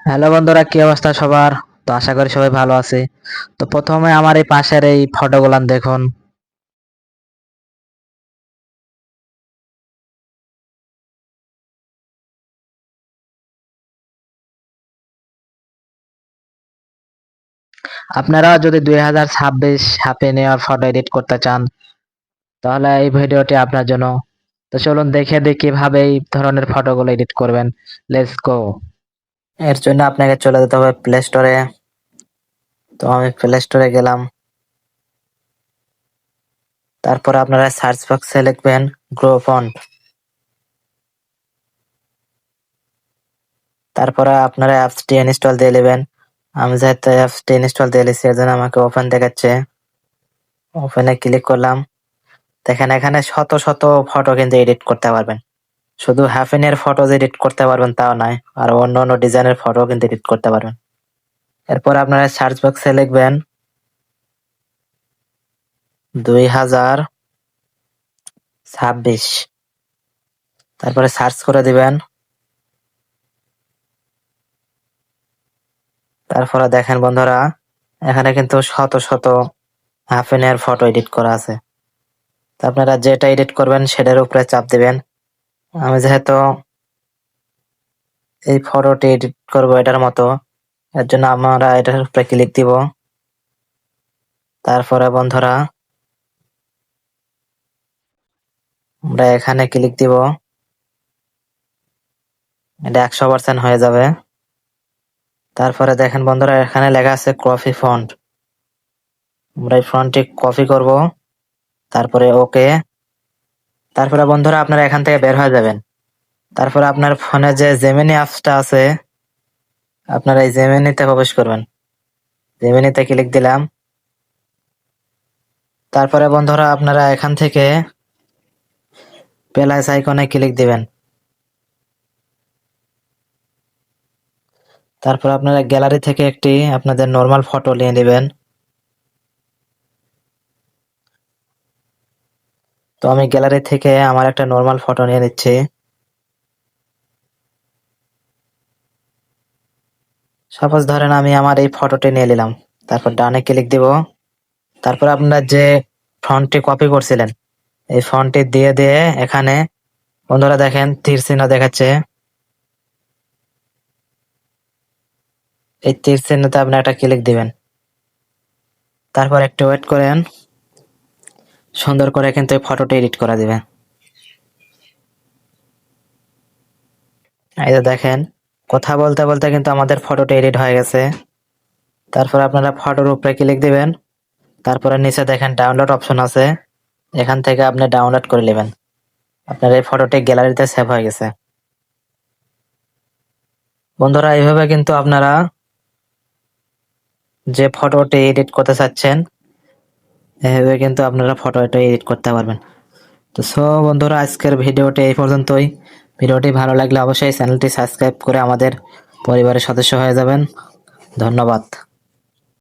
Hello বন্ধুরা, কি অবস্থা সবার? তো আশা করি সবাই ভালো আছে। তো প্রথমে আমার এই পাশের এই ফটোগুলান দেখুন। আপনারা যদি 2026 happy new year photo edit করতে চান তাহলে এই ভিডিওটি আপনার জন্য। তো চলুন দেখে দিই কিভাবে এই ধরনের ফটোগুলো এডিট করবেন। Let's go. এর জন্য আপনাকে চলে যেতে হবে প্লে স্টোরে। তো আমি প্লে স্টোরে গেলাম। তারপর আপনারা সার্চ বক্সে লিখবেন গ্রো ফন্ট। তারপরে আপনারা অ্যাপসটি ইনস্টল দিয়ে নেবেন। আমি যেহেতু অ্যাপসটি ইনস্টল দিয়ে নিচ্ছি এর জন্য আমাকে ওপেন দেখাচ্ছে। ওপেনে ক্লিক করলাম। দেখেন এখানে শত শত ফটো কিন্তু এডিট করতে পারবেন। শুধু হ্যাপিনের ফটো এডিট করতে পারবেন তাও নয়, আর অন্য অন্য ডিজাইনের ফটো কিন্তু এডিট করতে পারবেন। এরপর আপনারা সার্চ বক্সে লিখবেন 2026, তারপরে সার্চ করে দিবেন। তারপরে দেখেন বন্ধুরা, এখানে কিন্তু শত শত হ্যাপিনের ফটো এডিট করা আছে। তো আপনারা যেটা এডিট করবেন সেটার উপরে চাপ দিবেন। আমি যেহেতু এই ফটোটি এডিট করব এটার মতো, এর জন্য আমরা এটার উপরে ক্লিক দিব। তারপরে বন্ধুরা আমরা এখানে ক্লিক দিব। এটা 100% হয়ে যাবে। তারপরে দেখেন বন্ধুরা, এখানে লেখা আছে কপি ফন্ট। আমরা এই ফন্টটি কপি করব, তারপরে ওকে। তারপরে বন্ধুরা আপনারা এখান থেকে বের হয়ে যাবেন। তারপরে আপনার ফোনে যে জেমিনি অ্যাপসটা আছে, আপনারা এই জেমিনিতে প্রবেশ করবেন। জেমিনিতে ক্লিক দিলাম। তারপরে বন্ধুরা আপনারা এখান থেকে প্লাস আইকনে ক্লিক দিবেন। তারপর আপনারা গ্যালারি থেকে একটি আপনাদের নর্মাল ফটো নিয়ে নেবেন। তো আমি গ্যালারি থেকে আমার একটা নর্মাল ফটো নিয়ে নিচ্ছি। সাপোজ ধরেন আমি আমার এই ফটোটি নিয়ে নিলাম। তারপর ডানে ক্লিক দিব। তারপর আপনারা যে ফন্টটি কপি করছিলেন এই ফন্টটি দিয়ে দিয়ে এখানে বন্ধুরা দেখেন তীর চিহ্ন দেখাচ্ছে। এই তীর চিহ্নতে আপনি একটা ক্লিক দিবেন। তারপর একটু ওয়েট করেন, সুন্দর করে কিন্তু এই ফটোটি এডিট করা দিবে। এই যে দেখেন, কথা বলতে বলতে কিন্তু আমাদের ফটোটি এডিট হয়ে গেছে। তারপর আপনারা ফটোর উপরে ক্লিক দিবেন। তারপরে নিচে দেখেন ডাউনলোড অপশন আছে, এখান থেকে আপনি ডাউনলোড করে নেবেন। আপনার এই ফটোটি গ্যালারিতে সেভ হয়ে গেছে। বন্ধুরা এইভাবে কিন্তু আপনারা যে ফটোটি এডিট করতে চাচ্ছেন এভাবে কিন্তু আপনারা ফটোটা এডিট করতে পারবেন। তো বন্ধুরা আজকের ভিডিওটি এই পর্যন্তই। ভিডিওটি ভালো লাগলে অবশ্যই চ্যানেলটি সাবস্ক্রাইব করে আমাদের পরিবারের সদস্য হয়ে যাবেন। ধন্যবাদ।